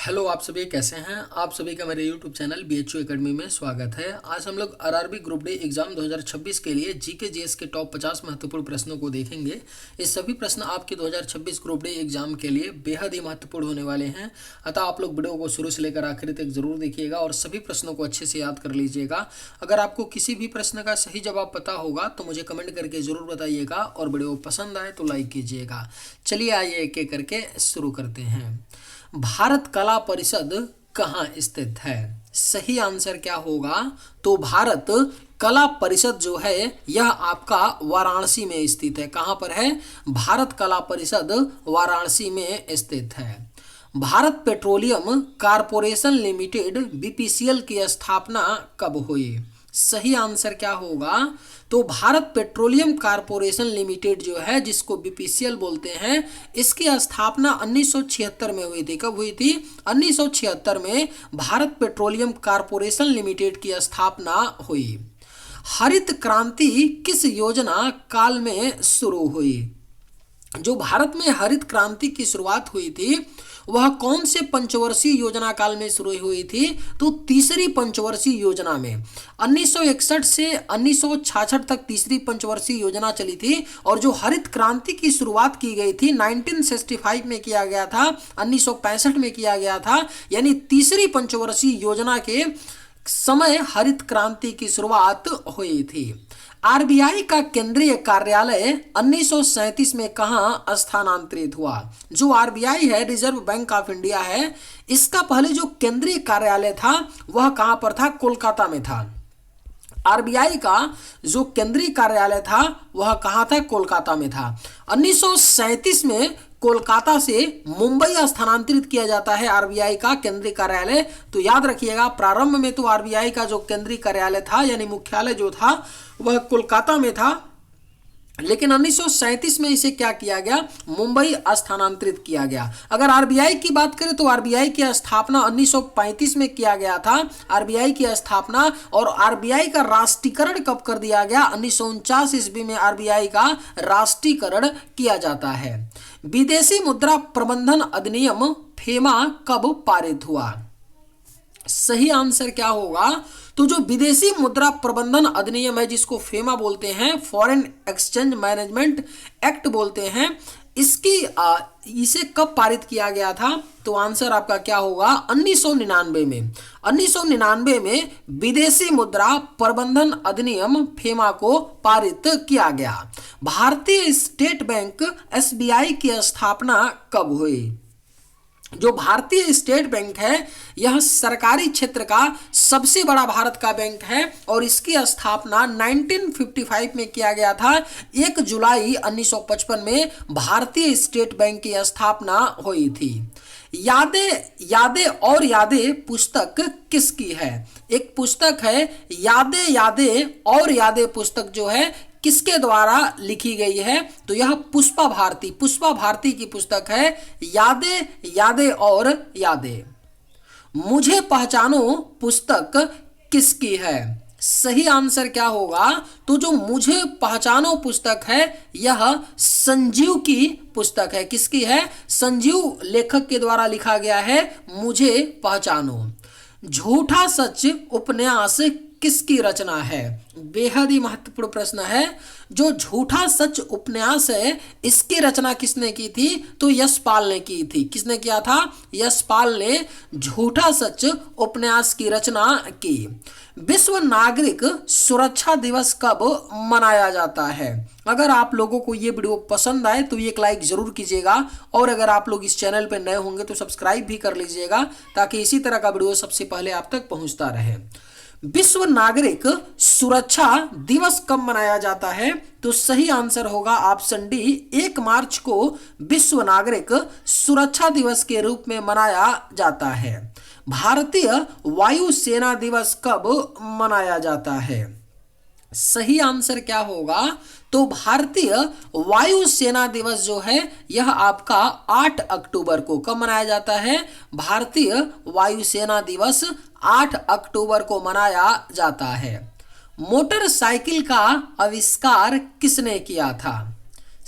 Hello, आप सभी कैसे हैं। आप सभी का मेरे यूट्यूब चैनल BHU एकेडमी में स्वागत है। आज हम लोग आरआरबी ग्रुप डी एग्जाम 2026 के लिए जीके जीएस के टॉप 50 महत्वपूर्ण प्रश्नों को देखेंगे। ये सभी प्रश्न आपके 2026 ग्रुप डी एग्जाम के लिए बेहद ही महत्वपूर्ण होने वाले हैं। अतः आप लोग वीडियो को शुरू से लेकर आखिर तक जरूर देखिएगा और सभी प्रश्नों को अच्छे से याद कर लीजिएगा। अगर आपको किसी भी प्रश्न का सही जवाब पता होगा तो मुझे कमेंट करके जरूर बताइएगा और वीडियो पसंद आए तो लाइक कीजिएगा। चलिए आइए एक एक करके शुरू करते हैं। भारत कला परिषद कहाँ स्थित है? सही आंसर क्या होगा? तो भारत कला परिषद जो है यह आपका वाराणसी में स्थित है। कहाँ पर है? भारत कला परिषद वाराणसी में स्थित है। Bharat petroleum corporation limited BPCL की स्थापना कब हुई? सही आंसर क्या होगा? तो भारत पेट्रोलियम कारपोरेशन लिमिटेड जो है जिसको BPCL बोलते हैं, इसकी स्थापना 1976 में हुई थी। कब हुई थी? 1976 में भारत पेट्रोलियम कारपोरेशन लिमिटेड की स्थापना हुई। हरित क्रांति किस योजना काल में शुरू हुई? जो भारत में हरित क्रांति की शुरुआत हुई थी वह कौन से पंचवर्षीय योजना काल में शुरू हुई थी? तो तीसरी पंचवर्षीय योजना में 1961 से 1966 तक तीसरी पंचवर्षीय योजना चली थी। और जो हरित क्रांति की शुरुआत की गई थी 1965 में किया गया था, 1965 में किया गया था। यानी तीसरी पंचवर्षीय योजना के समय हरित क्रांति की शुरुआत हुई थी। RBI का केंद्रीय कार्यालय 1937 में कहाँ स्थानांतरित हुआ? जो RBI है, रिजर्व बैंक ऑफ इंडिया है, इसका पहले जो केंद्रीय कार्यालय था वह कहाँ पर था? कोलकाता में था। RBI का जो केंद्रीय कार्यालय था वह कहाँ था? कोलकाता में था। 1937 में कोलकाता से मुंबई स्थानांतरित किया जाता है RBI का केंद्रीय कार्यालय। तो याद रखिएगा, प्रारंभ में तो RBI का जो केंद्रीय कार्यालय था यानी मुख्यालय जो था वह कोलकाता में था, लेकिन 1937 में इसे क्या किया गया? मुंबई स्थानांतरित किया गया। अगर RBI की बात करें तो RBI की स्थापना 1935 में किया गया था। RBI की स्थापना और RBI का राष्ट्रीयकरण कब कर दिया गया? 1949 ईस्वी में RBI का राष्ट्रीयकरण किया जाता है। विदेशी मुद्रा प्रबंधन अधिनियम FEMA कब पारित हुआ? सही आंसर क्या होगा? तो जो विदेशी मुद्रा प्रबंधन अधिनियम है जिसको FEMA बोलते हैं, फॉरेन एक्सचेंज मैनेजमेंट एक्ट बोलते हैं, इसे कब पारित किया गया था? तो आंसर आपका क्या होगा? 1999 में। 1999 में विदेशी मुद्रा प्रबंधन अधिनियम FEMA को पारित किया गया। भारतीय स्टेट बैंक SBI की स्थापना कब हुई? जो भारतीय स्टेट बैंक है यह सरकारी क्षेत्र का सबसे बड़ा भारत का बैंक है और इसकी स्थापना 1955 में किया गया था। 1 जुलाई 1955 में भारतीय स्टेट बैंक की स्थापना हुई थी। यादें और यादें पुस्तक किसकी है? एक पुस्तक है यादें और यादें पुस्तक जो है किसके द्वारा लिखी गई है? तो यह पुष्पा भारती की पुस्तक है यादें और यादें। मुझे पहचानो पुस्तक किसकी है? सही आंसर क्या होगा? तो जो मुझे पहचानो पुस्तक है यह संजीव की पुस्तक है। किसकी है? संजीव लेखक के द्वारा लिखा गया है मुझे पहचानो। झूठा सच उपन्यास किसकी रचना है? बेहद ही महत्वपूर्ण प्रश्न है। जो झूठा सच उपन्यास है इसकी रचना किसने की थी? तो यशपाल ने की थी। किसने किया था? यशपाल ने झूठा सच उपन्यास की रचना की। विश्व नागरिक सुरक्षा दिवस कब मनाया जाता है? अगर आप लोगों को ये वीडियो पसंद आए तो एक लाइक जरूर कीजिएगा और अगर आप लोग इस चैनल पर नए होंगे तो सब्सक्राइब भी कर लीजिएगा ताकि इसी तरह का वीडियो सबसे पहले आप तक पहुंचता रहे। विश्व नागरिक सुरक्षा दिवस कब मनाया जाता है? तो सही आंसर होगा ऑप्शन डी, 1 मार्च को विश्व नागरिक सुरक्षा दिवस के रूप में मनाया जाता है। भारतीय वायुसेना दिवस कब मनाया जाता है? सही आंसर क्या होगा? तो भारतीय वायुसेना दिवस जो है यह आपका 8 अक्टूबर को कब मनाया जाता है? भारतीय वायुसेना दिवस 8 अक्टूबर को मनाया जाता है। मोटरसाइकिल का आविष्कार किसने किया था?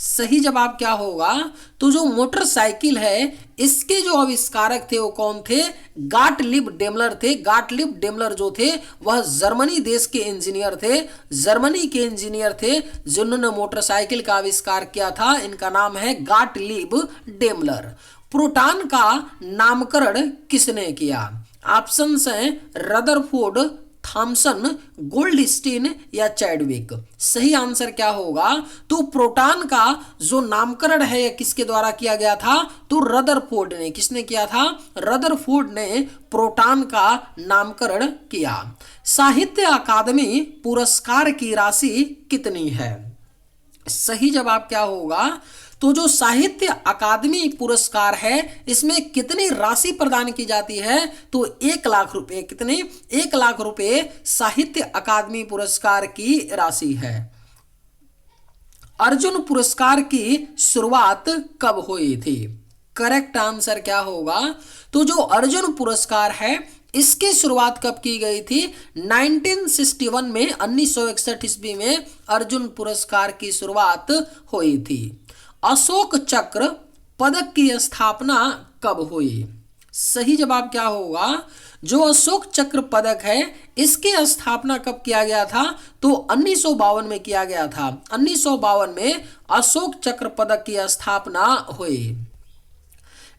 सही जवाब क्या होगा? तो जो मोटरसाइकिल है इसके जो आविष्कारक थे वो कौन थे? गाटलिब डेमलर थे। गाटलिब डेमलर जो थे वह जर्मनी देश के इंजीनियर थे। जर्मनी के इंजीनियर थे जिन्होंने मोटरसाइकिल का आविष्कार किया था। इनका नाम है गाटलिब डेमलर। प्रोटॉन का नामकरण किसने किया? ऑप्शंस हैं रदरफोर्ड, थॉमसन, गोल्डस्टीन या चैडविक। सही आंसर क्या होगा? तो प्रोटॉन का जो नामकरण है यह किसके द्वारा किया गया था? तो रदरफोर्ड ने। किसने किया था? रदरफोर्ड ने प्रोटॉन का नामकरण किया। साहित्य अकादमी पुरस्कार की राशि कितनी है? सही जवाब क्या होगा? तो जो साहित्य अकादमी पुरस्कार है इसमें कितनी राशि प्रदान की जाती है? तो 1,00,000 रुपए। कितने? 1,00,000 रुपए साहित्य अकादमी पुरस्कार की राशि है। अर्जुन पुरस्कार की शुरुआत कब हुई थी? करेक्ट आंसर क्या होगा? तो जो अर्जुन पुरस्कार है इसकी शुरुआत कब की गई थी? 1961 में, 1961 ईस्वी में अर्जुन पुरस्कार की शुरुआत हुई थी। अशोक चक्र पदक की स्थापना कब हुई? सही जवाब क्या होगा? जो अशोक चक्र पदक है इसकी स्थापना कब किया गया था? तो 1952 में किया गया था। 1952 में अशोक चक्र पदक की स्थापना हुई।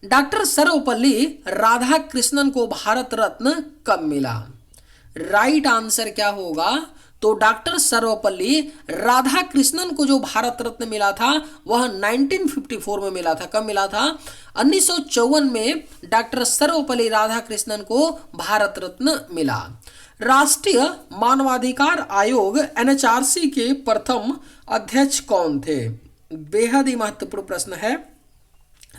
डॉक्टर सर्वपल्ली राधाकृष्णन को भारत रत्न कब मिला? राइट आंसर क्या होगा? तो डॉक्टर सर्वपल्ली राधाकृष्णन को जो भारत रत्न मिला था वह 1954 में मिला था। कब मिला था? 1954 में डॉक्टर सर्वपल्ली राधाकृष्णन को भारत रत्न मिला। राष्ट्रीय मानवाधिकार आयोग एनएचआरसी के प्रथम अध्यक्ष कौन थे? बेहद ही महत्वपूर्ण प्रश्न है।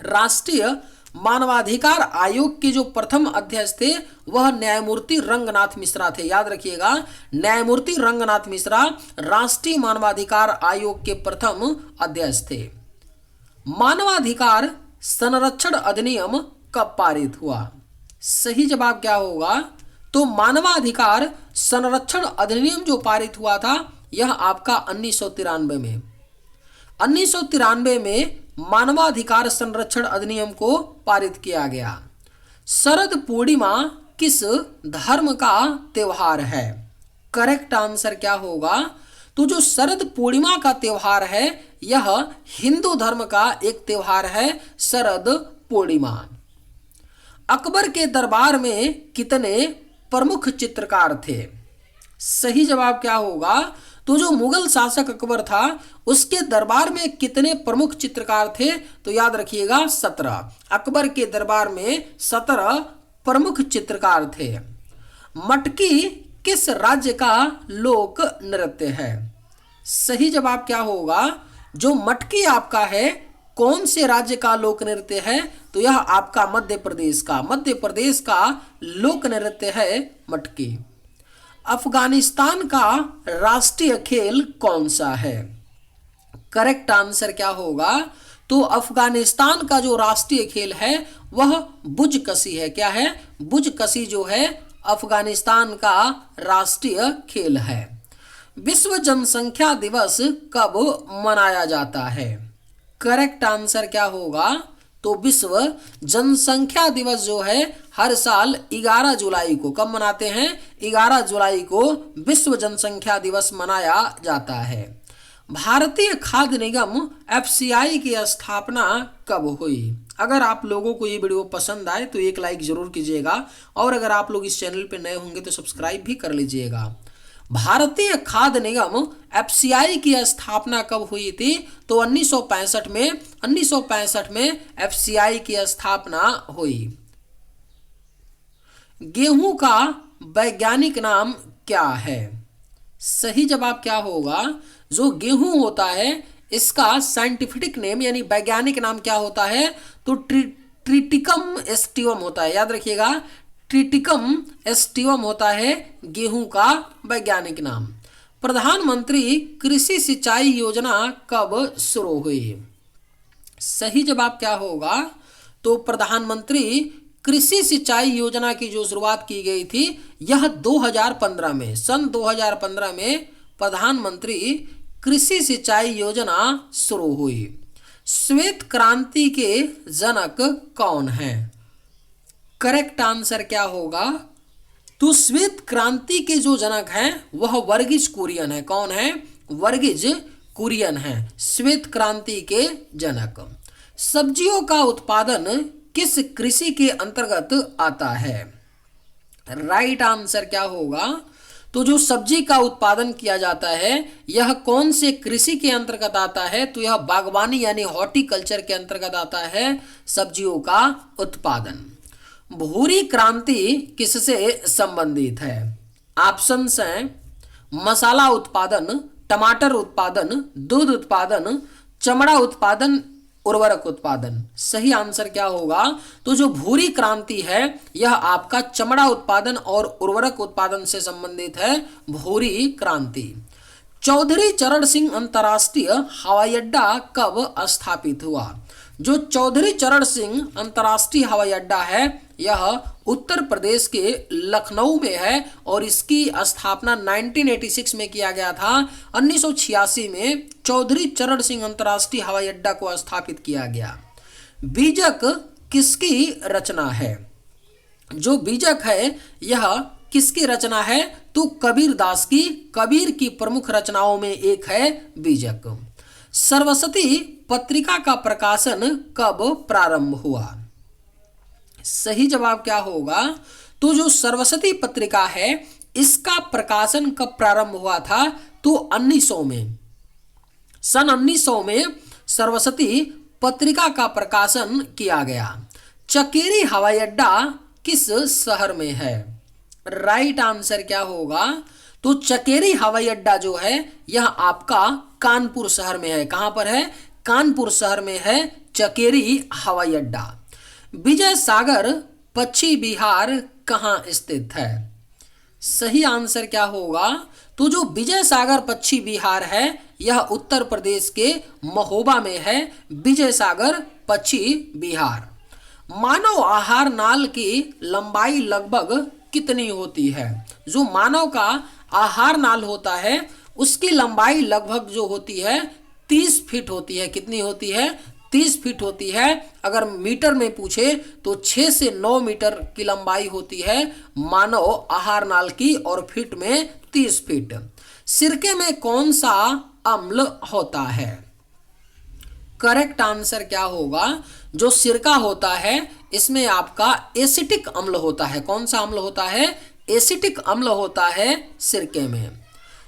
राष्ट्रीय मानवाधिकार आयोग के जो प्रथम अध्यक्ष थे वह न्यायमूर्ति रंगनाथ मिश्रा थे। याद रखिएगा, न्यायमूर्ति रंगनाथ मिश्रा राष्ट्रीय मानवाधिकार आयोग के प्रथम अध्यक्ष थे। मानवाधिकार संरक्षण अधिनियम कब पारित हुआ? सही जवाब क्या होगा? तो मानवाधिकार संरक्षण अधिनियम जो पारित हुआ था यह आपका 1993 में। 1993 में मानवाधिकार संरक्षण अधिनियम को पारित किया गया। शरद पूर्णिमा किस धर्म का त्योहार है? करेक्ट आंसर क्या होगा? तो जो शरद पूर्णिमा का त्योहार है यह हिंदू धर्म का एक त्योहार है, शरद पूर्णिमा। अकबर के दरबार में कितने प्रमुख चित्रकार थे? सही जवाब क्या होगा? तो जो मुगल शासक अकबर था उसके दरबार में कितने प्रमुख चित्रकार थे? तो याद रखिएगा 17। अकबर के दरबार में 17 प्रमुख चित्रकार थे। मटकी किस राज्य का लोक नृत्य है? सही जवाब क्या होगा? जो मटकी आपका है कौन से राज्य का लोक नृत्य है? तो यह आपका मध्य प्रदेश का। मध्य प्रदेश का लोक नृत्य है मटकी। अफगानिस्तान का राष्ट्रीय खेल कौन सा है? करेक्ट आंसर क्या होगा? तो अफगानिस्तान का जो राष्ट्रीय खेल है वह बुजकशी है। क्या है? बुजकशी जो है अफगानिस्तान का राष्ट्रीय खेल है। विश्व जनसंख्या दिवस कब मनाया जाता है? करेक्ट आंसर क्या होगा? तो विश्व जनसंख्या दिवस जो है हर साल 11 जुलाई को कब मनाते हैं? 11 जुलाई को विश्व जनसंख्या दिवस मनाया जाता है। भारतीय खाद्य निगम एफसीआई की स्थापना कब हुई? अगर आप लोगों को ये वीडियो पसंद आए तो एक लाइक जरूर कीजिएगा और अगर आप लोग इस चैनल पर नए होंगे तो सब्सक्राइब भी कर लीजिएगा। भारतीय खाद्य निगम एफसीआई की स्थापना कब हुई थी? तो 1965 में। 1965 में एफसीआई की स्थापना हुई। गेहूं का वैज्ञानिक नाम क्या है? सही जवाब क्या होगा? जो गेहूं होता है इसका साइंटिफिक नेम यानी वैज्ञानिक नाम क्या होता है? तो ट्रिटिकम एस्टिवम होता है। याद रखिएगा, ट्रिटिकम एस्टिवम होता है गेहूं का वैज्ञानिक नाम। प्रधानमंत्री कृषि सिंचाई योजना कब शुरू हुई? सही जवाब क्या होगा? तो प्रधानमंत्री कृषि सिंचाई योजना की जो शुरुआत की गई थी यह 2015 में, सन 2015 में प्रधानमंत्री कृषि सिंचाई योजना शुरू हुई? श्वेत क्रांति के जनक कौन हैं? करेक्ट आंसर क्या होगा? तो श्वेत क्रांति के जो जनक हैं वह वर्गीज कुरियन है। कौन है? वर्गीज कुरियन है श्वेत क्रांति के जनक। सब्जियों का उत्पादन किस कृषि के अंतर्गत आता है? राइट आंसर क्या होगा? तो जो सब्जी का उत्पादन किया जाता है यह कौन से कृषि के अंतर्गत आता है? तो यह बागवानी यानी हॉर्टिकल्चर के अंतर्गत आता है सब्जियों का उत्पादन। भूरी क्रांति किससे संबंधित है? ऑप्शंस हैं मसाला उत्पादन, टमाटर उत्पादन, दूध उत्पादन, चमड़ा उत्पादन, उर्वरक उत्पादन। सही आंसर क्या होगा? तो जो भूरी क्रांति है यह आपका चमड़ा उत्पादन और उर्वरक उत्पादन से संबंधित है भूरी क्रांति। चौधरी चरण सिंह अंतर्राष्ट्रीय हवाई अड्डा कब स्थापित हुआ? जो चौधरी चरण सिंह अंतर्राष्ट्रीय हवाई अड्डा है यह उत्तर प्रदेश के लखनऊ में है और इसकी स्थापना 1986 में किया गया था। 1986 में चौधरी चरण सिंह अंतर्राष्ट्रीय हवाई अड्डा को स्थापित किया गया। बीजक किसकी रचना है? जो बीजक है यह किसकी रचना है? तो कबीर दास की। कबीर की प्रमुख रचनाओं में एक है बीजक। सरस्वती पत्रिका का प्रकाशन कब प्रारंभ हुआ? सही जवाब क्या होगा? तो जो सरस्वती पत्रिका है इसका प्रकाशन कब प्रारंभ हुआ था? तो 1900 में, सन 1900 में सरस्वती पत्रिका का प्रकाशन किया गया। चकेरी हवाई अड्डा किस शहर में है? राइट आंसर क्या होगा? तो चकेरी हवाई अड्डा जो है यह आपका कानपुर शहर में है। कहां पर है? कानपुर शहर में है चकेरी हवाई अड्डा। विजय सागर पश्चिमी बिहार कहां स्थित है? सही आंसर क्या होगा? तो जो विजय सागर पश्चिमी बिहार है यह उत्तर प्रदेश के महोबा में है। विजय सागर पश्चिमी बिहार। मानव आहार नाल की लंबाई लगभग कितनी होती है? जो मानव का आहार नाल होता है उसकी लंबाई लगभग जो होती है 30 फीट होती है। कितनी होती है? 30 फीट होती है। अगर मीटर में पूछे तो 6 से 9 मीटर की लंबाई होती है मानव आहार नाल की और फीट में 30 फीट। सिरके में कौन सा अम्ल होता है? करेक्ट आंसर क्या होगा? जो सिरका होता है इसमें आपका एसिटिक अम्ल होता है। कौन सा अम्ल होता है? एसिटिक अम्ल होता है सिरके में।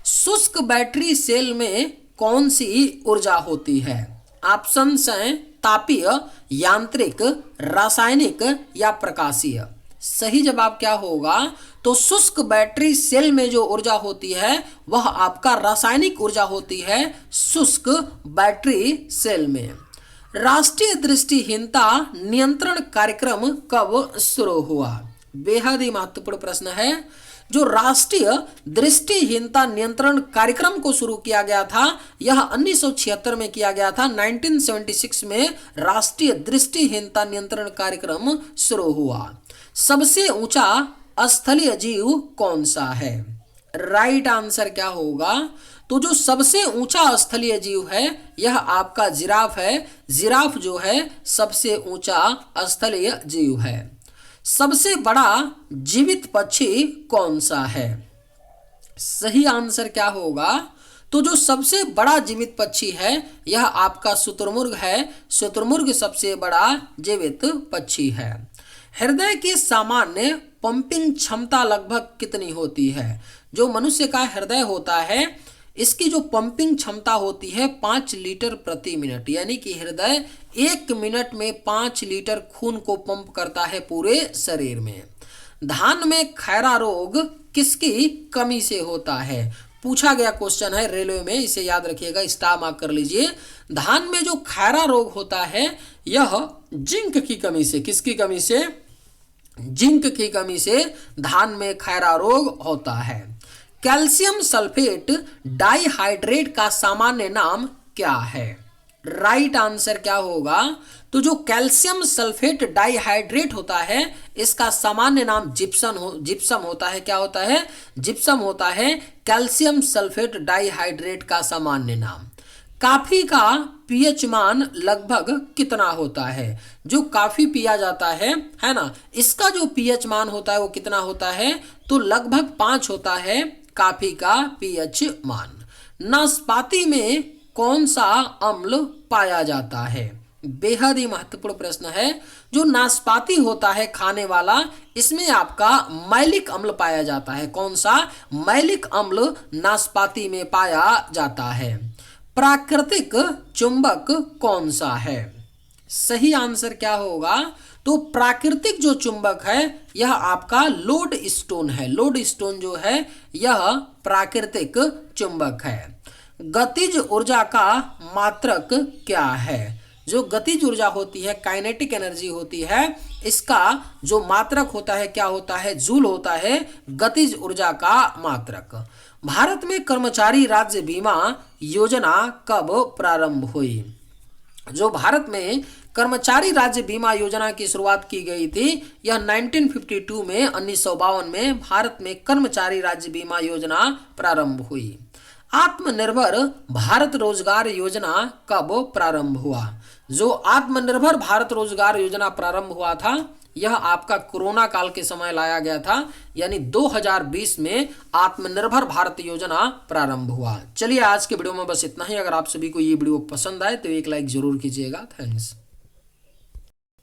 शुष्क बैटरी सेल में कौन सी ऊर्जा होती है? ऑप्शंस हैं तापीय, यांत्रिक, रासायनिक या प्रकाशीय। सही जवाब क्या होगा? तो शुष्क बैटरी सेल में जो ऊर्जा होती है वह आपका रासायनिक ऊर्जा होती है शुष्क बैटरी सेल में। राष्ट्रीय दृष्टिहीनता नियंत्रण कार्यक्रम कब शुरू हुआ? बेहद ही महत्वपूर्ण प्रश्न है। जो राष्ट्रीय दृष्टिहीनता नियंत्रण कार्यक्रम को शुरू किया गया था यह 1976 में किया गया था। 1976 में राष्ट्रीय दृष्टिहीनता नियंत्रण कार्यक्रम शुरू हुआ। सबसे ऊंचा स्थलीय जीव कौन सा है? राइट आंसर क्या होगा? तो जो सबसे ऊंचा स्थलीय जीव है यह आपका जिराफ है। जिराफ जो है सबसे ऊंचा स्थलीय जीव है। सबसे बड़ा जीवित पक्षी कौन सा है? सही आंसर क्या होगा? तो जो सबसे बड़ा जीवित पक्षी है यह आपका शुतुरमुर्ग है। शुतुरमुर्ग सबसे बड़ा जीवित पक्षी है। हृदय की सामान्य पंपिंग क्षमता लगभग कितनी होती है? जो मनुष्य का हृदय होता है इसकी जो पंपिंग क्षमता होती है 5 लीटर प्रति मिनट, यानी कि हृदय 1 मिनट में 5 लीटर खून को पंप करता है पूरे शरीर में। धान में खैरा रोग किसकी कमी से होता है? पूछा गया क्वेश्चन है रेलवे में, इसे याद रखिएगा, स्टार मार्क कर लीजिए। धान में जो खैरा रोग होता है यह जिंक की कमी से, किसकी कमी से? जिंक की कमी से धान में खैरा रोग होता है। कैल्शियम सल्फेट डाइहाइड्रेट का सामान्य नाम क्या है? राइट आंसर क्या होगा? तो जो कैल्शियम सल्फेट डाइहाइड्रेट होता है इसका सामान्य नाम जिप्सम होता है। क्या होता है? जिप्सम होता है कैल्शियम सल्फेट डाइहाइड्रेट का सामान्य नाम। कॉफी का पीएच मान लगभग कितना होता है? जो कॉफी पिया जाता है ना, इसका जो पीएच मान होता है वो कितना होता है? तो लगभग 5 होता है कॉफी का पीएच मान। नाशपाती में कौन सा अम्ल पाया जाता है? बेहद ही महत्वपूर्ण प्रश्न है। जो नाशपाती होता है खाने वाला, इसमें आपका मैलिक अम्ल पाया जाता है। कौन सा? मैलिक अम्ल नाशपाती में पाया जाता है। प्राकृतिक चुंबक कौन सा है? सही आंसर क्या होगा? तो प्राकृतिक जो चुंबक है यह आपका लोड स्टोन है। लोड स्टोन जो है यह प्राकृतिक चुंबक है। गतिज ऊर्जा का मात्रक क्या है? जो गतिज ऊर्जा होती है, काइनेटिक एनर्जी होती है, इसका जो मात्रक होता है क्या होता है? जूल होता है गतिज ऊर्जा का मात्रक। भारत में कर्मचारी राज्य बीमा योजना कब प्रारंभ हुई? जो भारत में कर्मचारी राज्य बीमा योजना की शुरुआत की गई थी, यह 1952 में 1952 में भारत में कर्मचारी राज्य बीमा योजना प्रारंभ हुई। आत्मनिर्भर भारत रोजगार योजना कब प्रारंभ हुआ? जो आत्मनिर्भर भारत रोजगार योजना प्रारंभ हुआ था यह आपका कोरोना काल के समय लाया गया था, यानी 2020 में आत्मनिर्भर भारत योजना प्रारंभ हुआ। चलिए आज के वीडियो में बस इतना ही। अगर आप सभी को ये वीडियो पसंद आए तो एक लाइक जरूर कीजिएगा। थैंक्स।